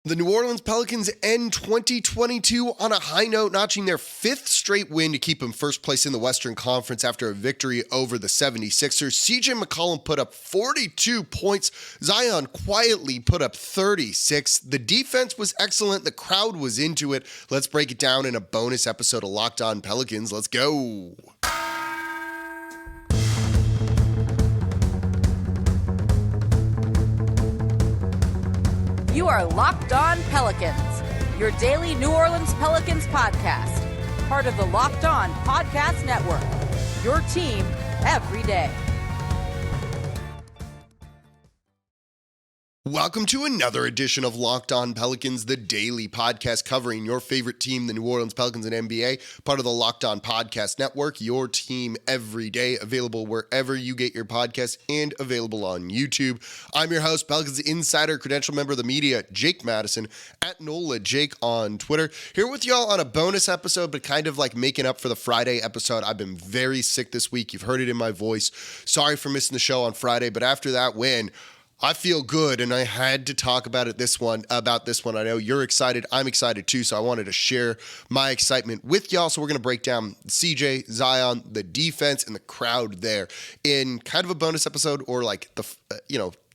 The New Orleans Pelicans end 2022 on a high note, notching their fifth straight win to keep them first place in the Western Conference after a victory over the 76ers. CJ McCollum put up 42 points. Zion quietly put up 36. The defense was excellent. The crowd was into it. Let's break it down in a bonus episode of Locked On Pelicans. Let's go. You are Locked On Pelicans, your daily New Orleans Pelicans podcast, part of the Locked On Podcast Network, your team every day. Welcome to another edition of Locked On Pelicans, the daily podcast covering your favorite team, the New Orleans Pelicans and NBA, part of the Locked On Podcast Network, your team every day, available wherever you get your podcasts and available on YouTube. I'm your host, Pelicans Insider, credential member of the media, Jake Madison, at NOLA Jake on Twitter. Here with y'all on a bonus episode, but kind of like making up for the Friday episode. I've been very sick this week. You've heard it in my voice. Sorry for missing the show on Friday, but after that win, I feel good, and I had to talk about this one. I know you're excited. I'm excited too, so I wanted to share my excitement with y'all. So we're going to break down CJ, Zion, the defense, and the crowd there in kind of a bonus episode, or like the,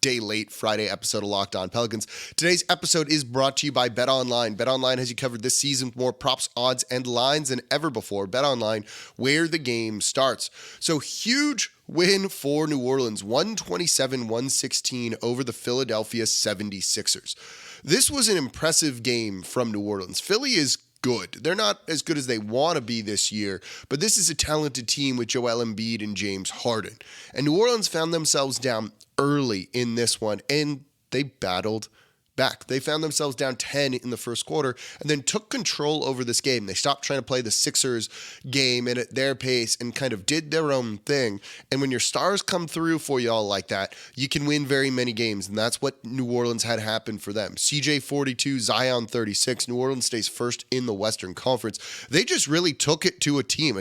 day late Friday episode of Locked On Pelicans. Today's episode is brought to you by BetOnline. BetOnline has you covered this season with more props, odds, and lines than ever before. BetOnline, where the game starts. So huge win for New Orleans, 127-116 over the Philadelphia 76ers. This was an impressive game from New Orleans. Philly is good. They're not as good as they want to be this year, but this is a talented team with Joel Embiid and James Harden. And New Orleans found themselves down early in this one, and they battled back. They found themselves down 10 in the first quarter and then took control over this game. They stopped trying to play the Sixers game and at their pace and kind of did their own thing. And when your stars come through for y'all like that, you can win very many games. And that's what New Orleans had happen for them. CJ 42, Zion 36. New Orleans stays first in the Western Conference. They just really took it to a team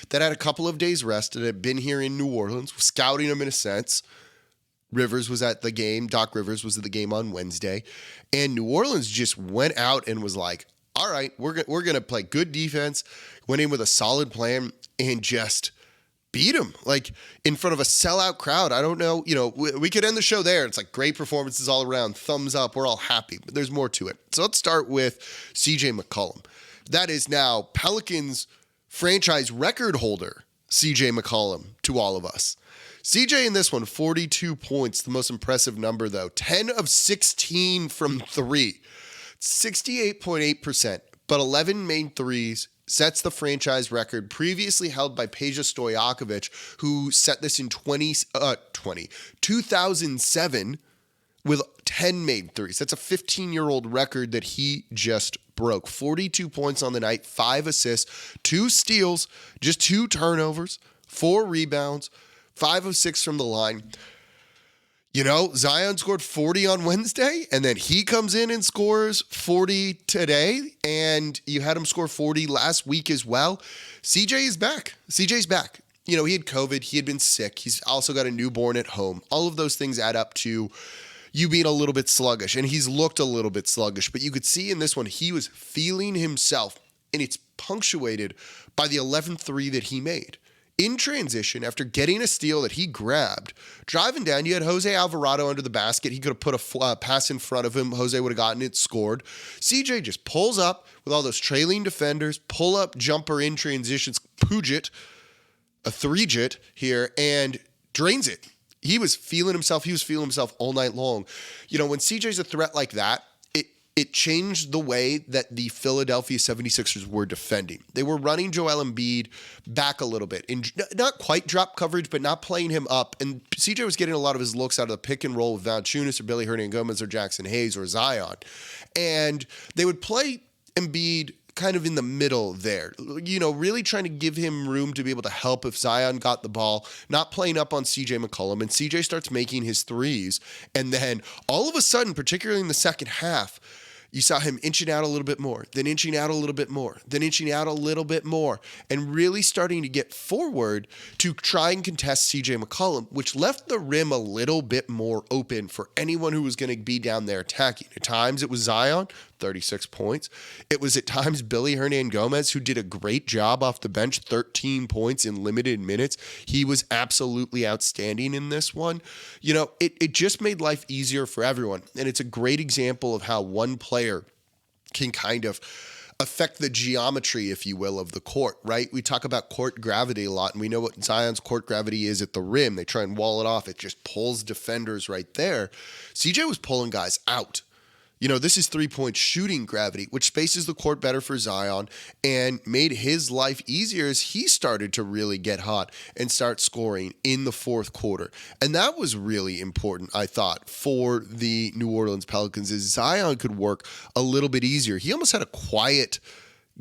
that had a couple of days rest and had been here in New Orleans, scouting them in a sense. Rivers was at the game. Doc Rivers was at the game on Wednesday. And New Orleans just went out and was like, all right, we're going to play good defense, went in with a solid plan, and just beat them, like in front of a sellout crowd. I don't know, we could end the show there. It's like great performances all around, thumbs up, we're all happy, but there's more to it. So let's start with CJ McCollum. That is now Pelicans franchise record holder, CJ McCollum, to all of us. CJ in this one, 42 points, the most impressive number though. 10 of 16 from three, 68.8%, but 11 made threes, sets the franchise record previously held by Peja Stojakovic, who set this in 2007 with 10 made threes. That's a 15-year-old record that he just broke. 42 points on the night, 5 assists, 2 steals, just 2 turnovers, 4 rebounds, 5 of 6 from the line. Zion scored 40 on Wednesday, and then he comes in and scores 40 today, and you had him score 40 last week as well. CJ is back. CJ's back. He had COVID. He had been sick. He's also got a newborn at home. All of those things add up to you being a little bit sluggish, and he's looked a little bit sluggish, but you could see in this one he was feeling himself, and it's punctuated by the 11th three that he made. In transition, after getting a steal that he grabbed, driving down, you had Jose Alvarado under the basket. He could have put a pass in front of him. Jose would have gotten it, scored. CJ just pulls up with all those trailing defenders, pull up jumper in transitions, Puget, a three-jit here, and drains it. He was feeling himself. He was feeling himself all night long. When CJ's a threat like that, it changed the way that the Philadelphia 76ers were defending. They were running Joel Embiid back a little bit, in not quite drop coverage, but not playing him up. And CJ was getting a lot of his looks out of the pick and roll with Valanciunas or Billy Hernangomez or Jackson Hayes or Zion. And they would play Embiid kind of in the middle there, really trying to give him room to be able to help if Zion got the ball, not playing up on CJ McCollum, and CJ starts making his threes. And then all of a sudden, particularly in the second half, You saw him inching out a little bit more, then inching out a little bit more, then inching out a little bit more, and really starting to get forward to try and contest CJ McCollum, which left the rim a little bit more open for anyone who was going to be down there attacking. At times it was Zion, 36 points. It was at times Billy Hernan-Gomez, who did a great job off the bench, 13 points in limited minutes. He was absolutely outstanding in this one. You know, it just made life easier for everyone, and it's a great example of how one player can kind of affect the geometry, if you will, of the court, right? We talk about court gravity a lot, and we know what Zion's court gravity is at the rim. They try and wall it off. It just pulls defenders right there. CJ was pulling guys out. You know, this is three-point shooting gravity, which spaces the court better for Zion and made his life easier as he started to really get hot and start scoring in the fourth quarter. And that was really important, I thought, for the New Orleans Pelicans, is Zion could work a little bit easier. He almost had a quiet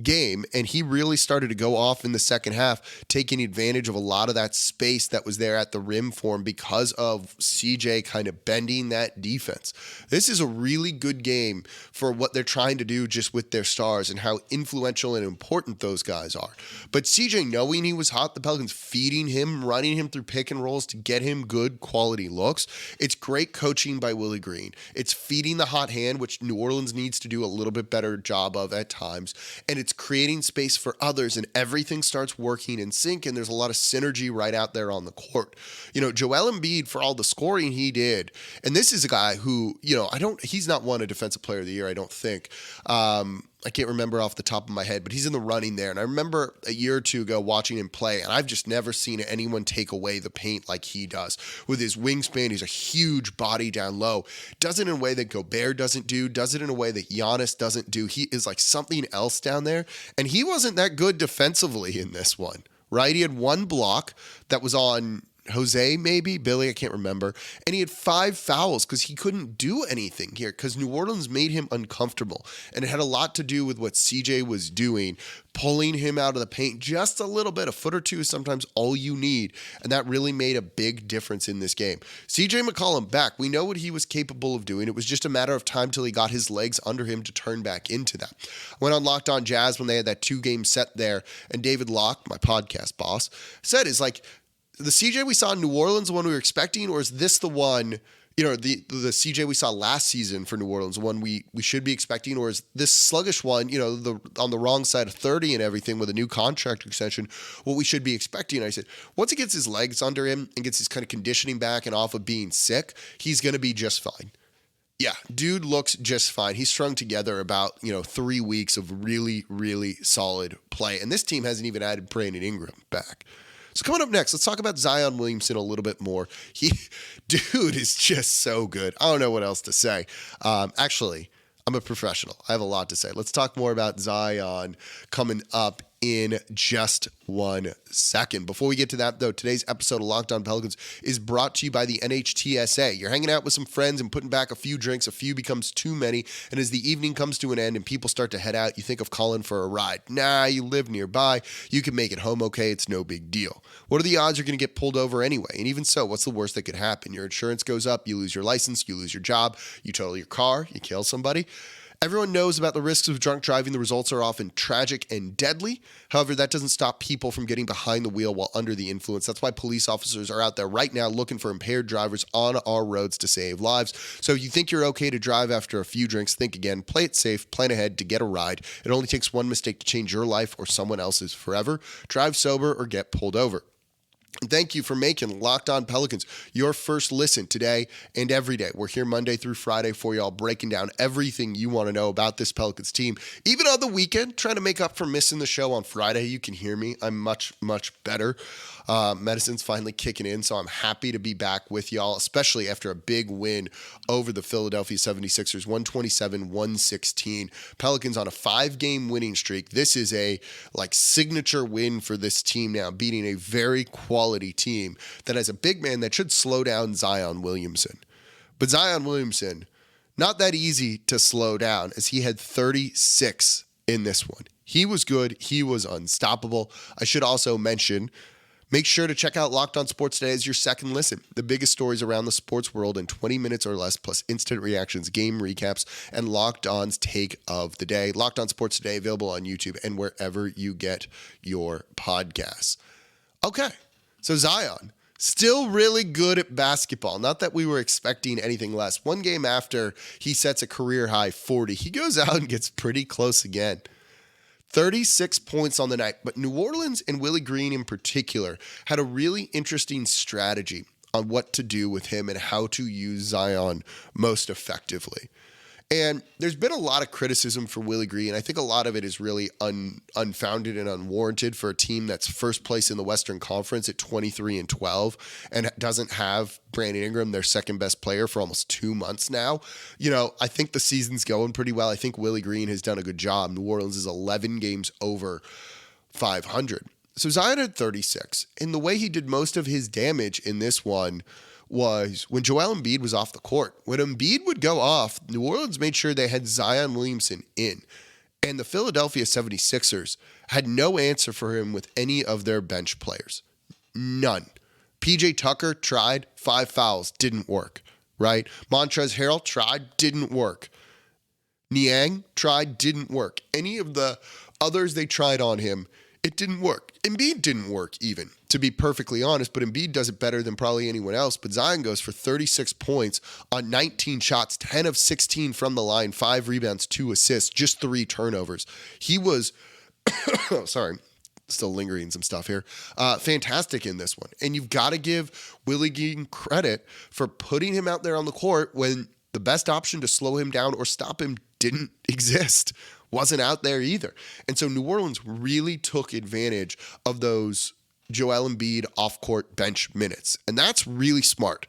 game, and he really started to go off in the second half, taking advantage of a lot of that space that was there at the rim for him because of CJ kind of bending that defense. This is a really good game for what they're trying to do just with their stars and how influential and important those guys are. But CJ, knowing he was hot, the Pelicans feeding him, running him through pick and rolls to get him good quality looks. It's great coaching by Willie Green. It's feeding the hot hand, which New Orleans needs to do a little bit better job of at times. And it's creating space for others, and everything starts working in sync, and there's a lot of synergy right out there on the court. You know, Joel Embiid, for all the scoring he did, and this is a guy who, you know, he's not won a Defensive Player of the Year, I don't think. I can't remember off the top of my head, but he's in the running there. And I remember a year or two ago watching him play, and I've just never seen anyone take away the paint like he does. With his wingspan, he's a huge body down low. Does it in a way that Gobert doesn't do, does it in a way that Giannis doesn't do. He is like something else down there. And he wasn't that good defensively in this one, right? He had one block that was on Jose, maybe Billy, I can't remember. And he had 5 fouls because he couldn't do anything here because New Orleans made him uncomfortable. And it had a lot to do with what CJ was doing, pulling him out of the paint just a little bit. A foot or two is sometimes all you need. And that really made a big difference in this game. CJ McCollum back. We know what he was capable of doing. It was just a matter of time till he got his legs under him to turn back into that. I went on Locked On Jazz when they had that 2-game set there. And David Locke, my podcast boss, said is like, the CJ we saw in New Orleans, the one we were expecting, or is this the one, you know, the CJ we saw last season for New Orleans, the one we should be expecting, or is this sluggish one, you know, on the wrong side of 30 and everything with a new contract extension, what we should be expecting? And I said, once he gets his legs under him and gets his kind of conditioning back and off of being sick, he's going to be just fine. Yeah, dude looks just fine. He's strung together about, 3 weeks of really, really solid play. And this team hasn't even added Brandon Ingram back. So coming up next, let's talk about Zion Williamson a little bit more. Dude is just so good. I don't know what else to say. Actually, I'm a professional. I have a lot to say. Let's talk more about Zion coming up in just 1 second. Before we get to that, though, today's episode of Locked On Pelicans is brought to you by the NHTSA. You're hanging out with some friends and putting back a few drinks. A few becomes too many. And as the evening comes to an end and people start to head out, you think of calling for a ride. Nah, you live nearby. You can make it home okay. It's no big deal. What are the odds you're going to get pulled over anyway? And even so, what's the worst that could happen? Your insurance goes up, you lose your license, you lose your job, you total your car, you kill somebody. Everyone knows about the risks of drunk driving. The results are often tragic and deadly. However, that doesn't stop people from getting behind the wheel while under the influence. That's why police officers are out there right now looking for impaired drivers on our roads to save lives. So if you think you're okay to drive after a few drinks, think again, play it safe, plan ahead to get a ride. It only takes one mistake to change your life or someone else's forever. Drive sober or get pulled over. And thank you for making Locked On Pelicans your first listen today and every day. We're here Monday through Friday for y'all, breaking down everything you want to know about this Pelicans team. Even on the weekend, trying to make up for missing the show on Friday. You can hear me. I'm much, much better. Medicine's finally kicking in, so I'm happy to be back with y'all, especially after a big win over the Philadelphia 76ers, 127-116. Pelicans on a 5-game winning streak. This is a signature win for this team now, beating a very quality team that has a big man that should slow down Zion Williamson. But Zion Williamson, not that easy to slow down, as he had 36 in this one. He was good. He was unstoppable. I should also mention Make sure to check out Locked On Sports Today as your second listen. The biggest stories around the sports world in 20 minutes or less, plus instant reactions, game recaps, and Locked On's take of the day. Locked On Sports Today, available on YouTube and wherever you get your podcasts. Okay, so Zion, still really good at basketball. Not that we were expecting anything less. One game after he sets a career-high 40, he goes out and gets pretty close again. 36 points on the night, but New Orleans and Willie Green in particular had a really interesting strategy on what to do with him and how to use Zion most effectively. And there's been a lot of criticism for Willie Green. I think a lot of it is really unfounded and unwarranted for a team that's first place in the Western Conference at 23-12 and doesn't have Brandon Ingram, their second best player, for almost 2 months now. You know, I think the season's going pretty well. I think Willie Green has done a good job. New Orleans is 11 games over 500. So Zion had 36, and the way he did most of his damage in this one was when Joel Embiid was off the court. When Embiid would go off, New Orleans made sure they had Zion Williamson in. And the Philadelphia 76ers had no answer for him with any of their bench players. None. PJ Tucker tried, 5 fouls, didn't work, right? Montrezl Harrell tried, didn't work. Niang tried, didn't work. Any of the others they tried on him, it didn't work. Embiid didn't work even, to be perfectly honest, but Embiid does it better than probably anyone else. But Zion goes for 36 points on 19 shots, 10 of 16 from the line, 5 rebounds, 2 assists, just 3 turnovers. He was, still lingering some stuff here, fantastic in this one. And you've got to give Willie Green credit for putting him out there on the court when the best option to slow him down or stop him didn't exist. Wasn't out there either. And so New Orleans really took advantage of those Joel Embiid off-court bench minutes. And that's really smart.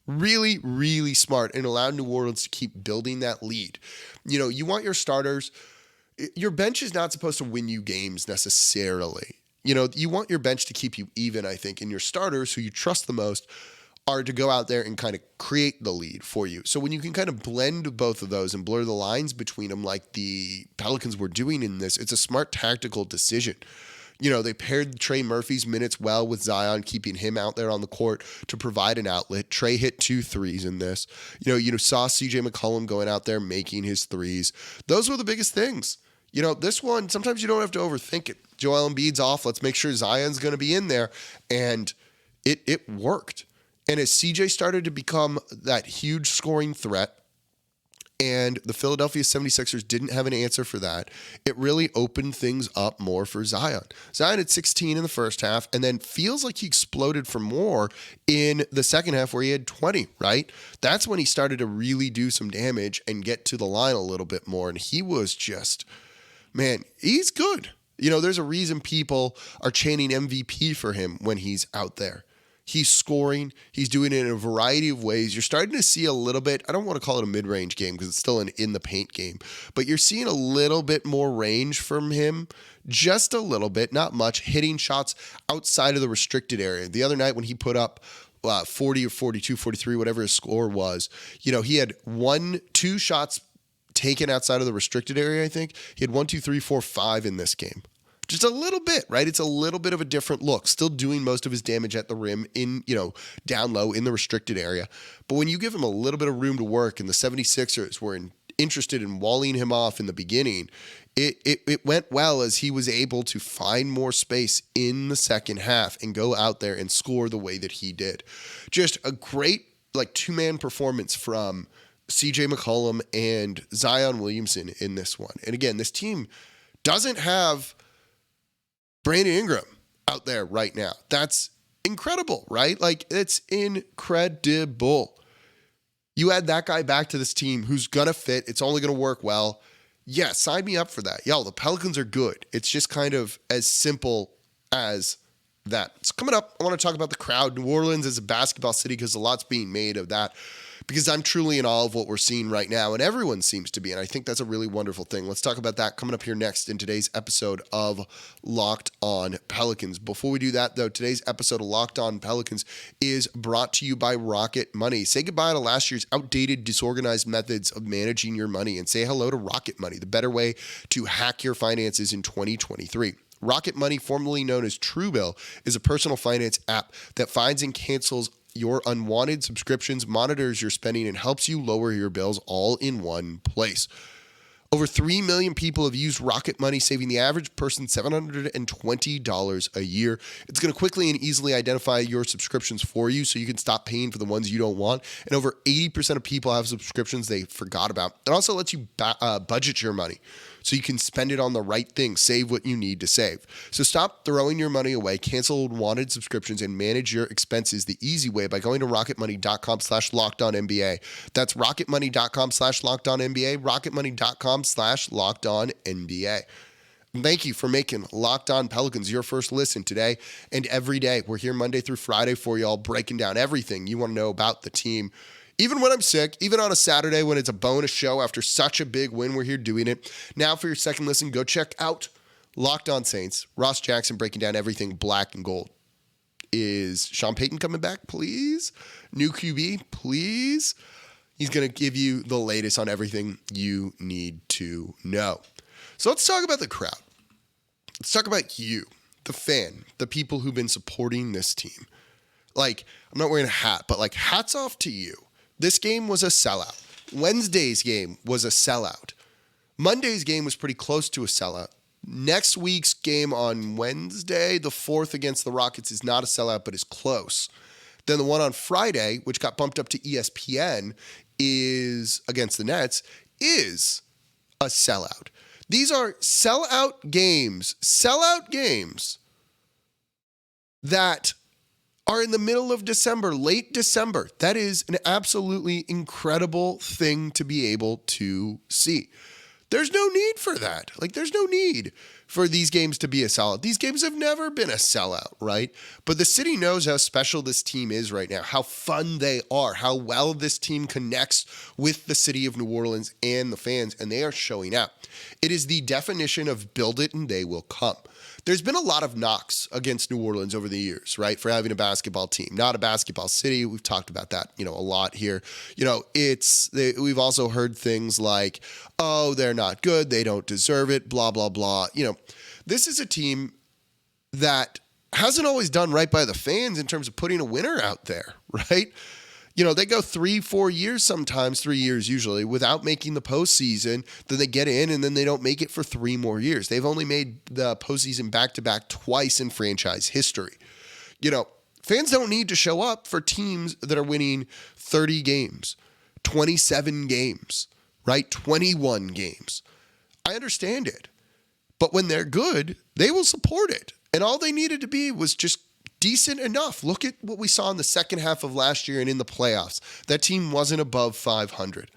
Really, really smart, and allowed New Orleans to keep building that lead. You know, you want your starters. Your bench is not supposed to win you games necessarily. You know, you want your bench to keep you even, I think, and your starters, who you trust the most, are to go out there and kind of create the lead for you. So when you can kind of blend both of those and blur the lines between them like the Pelicans were doing in this, it's a smart tactical decision. You know, they paired Trey Murphy's minutes well with Zion, keeping him out there on the court to provide an outlet. Trey hit 2 threes in this. You saw CJ McCollum going out there making his threes. Those were the biggest things. You know, this one, sometimes you don't have to overthink it. Joel Embiid's off. Let's make sure Zion's going to be in there. And it worked. And as CJ started to become that huge scoring threat, and the Philadelphia 76ers didn't have an answer for that, it really opened things up more for Zion. Zion had 16 in the first half, and then feels like he exploded for more in the second half where he had 20, right? That's when he started to really do some damage and get to the line a little bit more. And he was just, man, he's good. You know, there's a reason people are chanting MVP for him when he's out there. He's scoring. He's doing it in a variety of ways. You're starting to see a little bit, I don't want to call it a mid-range game because it's still an in-the-paint game, but you're seeing a little bit more range from him, just a little bit, not much, hitting shots outside of the restricted area. The other night when he put up 40 or 42, 43, whatever his score was, you know, he had 2 shots taken outside of the restricted area, I think. He had 1, 2, 3, 4, 5 in this game. Just a little bit, right? It's a little bit of a different look. Still doing most of his damage at the rim in, down low in the restricted area. But when you give him a little bit of room to work, and the 76ers were interested in walling him off in the beginning, it went well as he was able to find more space in the second half and go out there and score the way that he did. Just a great, two-man performance from CJ McCollum and Zion Williamson in this one. And again, this team doesn't have Brandon Ingram out there right now. That's incredible, right? It's incredible. You add that guy back to this team who's going to fit. It's only going to work well. Yeah, sign me up for that. Yo, the Pelicans are good. It's just kind of as simple as that. So coming up, I want to talk about the crowd. New Orleans is a basketball city because a lot's being made of that, because I'm truly in awe of what we're seeing right now, and everyone seems to be, and I think that's a really wonderful thing. Let's talk about that coming up here next in today's episode of Locked On Pelicans. Before we do that, though, today's episode of Locked On Pelicans is brought to you by Rocket Money. Say goodbye to last year's outdated, disorganized methods of managing your money and say hello to Rocket Money, the better way to hack your finances in 2023. Rocket Money, formerly known as Truebill, is a personal finance app that finds and cancels your unwanted subscriptions, monitors your spending, and helps you lower your bills all in one place. Over 3 million people have used Rocket Money, saving the average person $720 a year. It's going to quickly and easily identify your subscriptions for you so you can stop paying for the ones you don't want. And over 80% of people have subscriptions they forgot about. It also lets you budget your money so you can spend it on the right thing, save what you need to save. So stop throwing your money away, cancel unwanted subscriptions, and manage your expenses the easy way by going to rocketmoney.com/lockedonnba. That's rocketmoney.com/lockedonnba, rocketmoney.com/lockedonnba. Thank you for making Locked On Pelicans your first listen today and every day. We're here Monday through Friday for y'all, breaking down everything you want to know about the team. Even when I'm sick, even on a Saturday when it's a bonus show after such a big win, we're here doing it. Now for your second listen, go check out Locked On Saints. Ross Jackson breaking down everything black and gold. Is Sean Payton coming back, please? New QB, please? He's going to give you the latest on everything you need to know. So let's talk about the crowd. Let's talk about you, the fan, the people who've been supporting this team. Like, I'm not wearing a hat, but like, hats off to you. This game was a sellout. Wednesday's game was a sellout. Monday's game was pretty close to a sellout. Next week's game on Wednesday, the 4th against the Rockets, is not a sellout, but is close. Then the one on Friday, which got bumped up to ESPN, is against the Nets, is a sellout. These are sellout games that are in the middle of December, late December. That is an absolutely incredible thing to be able to see. There's no need for that. Like, there's no need for these games to be a sellout. These games have never been a sellout, right? But the city knows how special this team is right now, how fun they are, how well this team connects with the city of New Orleans and the fans, and they are showing out. It is the definition of build it and they will come. There's been a lot of knocks against New Orleans over the years, right? For having a basketball team, not a basketball city. We've talked about that, a lot here. We've also heard things like, oh, they're not good. They don't deserve it, blah, blah, blah. This is a team that hasn't always done right by the fans in terms of putting a winner out there, right? They go 3-4 years, sometimes 3 years usually, without making the postseason. Then they get in, and then they don't make it for 3 more years. They've only made the postseason back-to-back twice in franchise history. Fans don't need to show up for teams that are winning 30 games, 27 games, right? 21 games. I understand it. But when they're good, they will support it. And all they needed to be was just decent enough. Look at what we saw in the second half of last year and in the playoffs. That team wasn't above 500.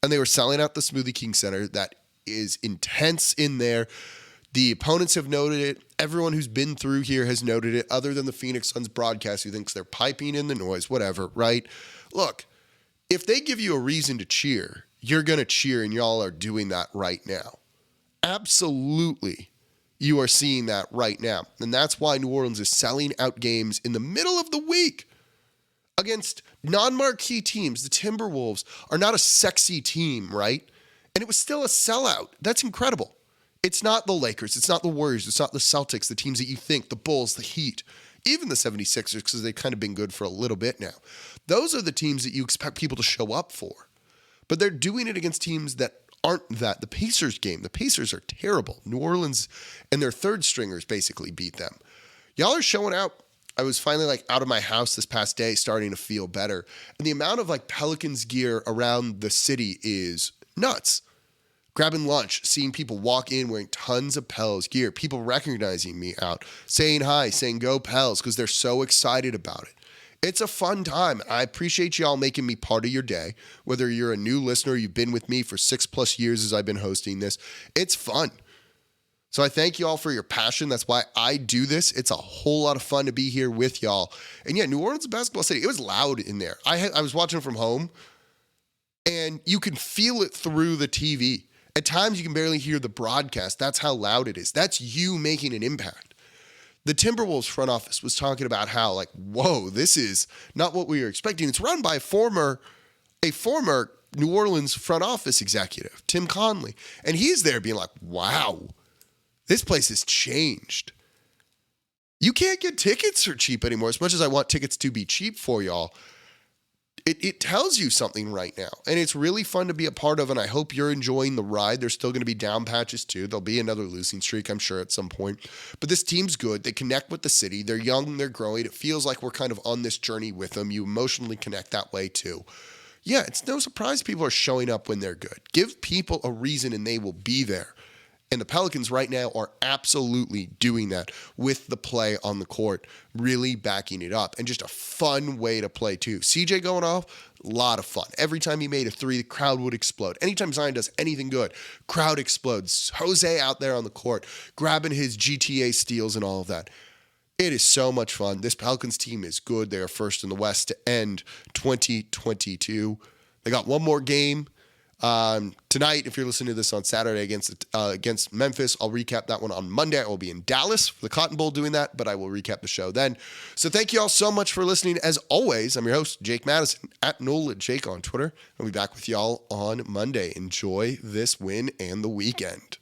And they were selling out the Smoothie King Center. That is intense in there. The opponents have noted it. Everyone who's been through here has noted it, other than the Phoenix Suns broadcast who thinks they're piping in the noise, whatever, right? Look, if they give you a reason to cheer, you're going to cheer, and y'all are doing that right now. Absolutely. You are seeing that right now. And that's why New Orleans is selling out games in the middle of the week against non-marquee teams. The Timberwolves are not a sexy team, right? And it was still a sellout. That's incredible. It's not the Lakers. It's not the Warriors. It's not the Celtics, the teams that you think, the Bulls, the Heat, even the 76ers, because they've kind of been good for a little bit now. Those are the teams that you expect people to show up for. But they're doing it against teams that aren't that. The Pacers game, the Pacers are terrible. New Orleans and their third stringers basically beat them. Y'all are showing out. I was finally out of my house this past day, starting to feel better. And the amount of Pelicans gear around the city is nuts. Grabbing lunch, seeing people walk in wearing tons of Pels gear, people recognizing me out, saying hi, saying go Pels, because they're so excited about it. It's a fun time. I appreciate y'all making me part of your day. Whether you're a new listener, you've been with me for 6+ years as I've been hosting this. It's fun. So I thank y'all for your passion. That's why I do this. It's a whole lot of fun to be here with y'all. And yeah, New Orleans is a basketball city. It was loud in there. I was watching from home, and you can feel it through the TV. At times, you can barely hear the broadcast. That's how loud it is. That's you making an impact. The Timberwolves front office was talking about how, whoa, this is not what we were expecting. It's run by a former New Orleans front office executive, Tim Conley. And he's there being like, wow, This place has changed. You can't get tickets for cheap anymore. As much as I want tickets to be cheap for y'all, it tells you something right now. And it's really fun to be a part of, and I hope you're enjoying the ride. There's still going to be down patches too. There'll be another losing streak, I'm sure, at some point. But this team's good. They connect with the city. They're young. They're growing. It feels like we're kind of on this journey with them. You emotionally connect that way too. Yeah, it's no surprise people are showing up when they're good. Give people a reason and they will be there. And the Pelicans right now are absolutely doing that with the play on the court, really backing it up. And just a fun way to play too. CJ going off, a lot of fun. Every time he made a three, the crowd would explode. Anytime Zion does anything good, crowd explodes. Jose out there on the court, grabbing his GTA steals and all of that. It is so much fun. This Pelicans team is good. They are first in the West to end 2022. They got one more game tonight. If you're listening to this on Saturday against Memphis, I'll recap that one on Monday. I will be in Dallas for the Cotton Bowl doing that, but I will recap the show then. So thank you all so much for listening. As always, I'm your host, Jake Madison, at NolanJake on Twitter. I'll be back with y'all on Monday. Enjoy this win and the weekend.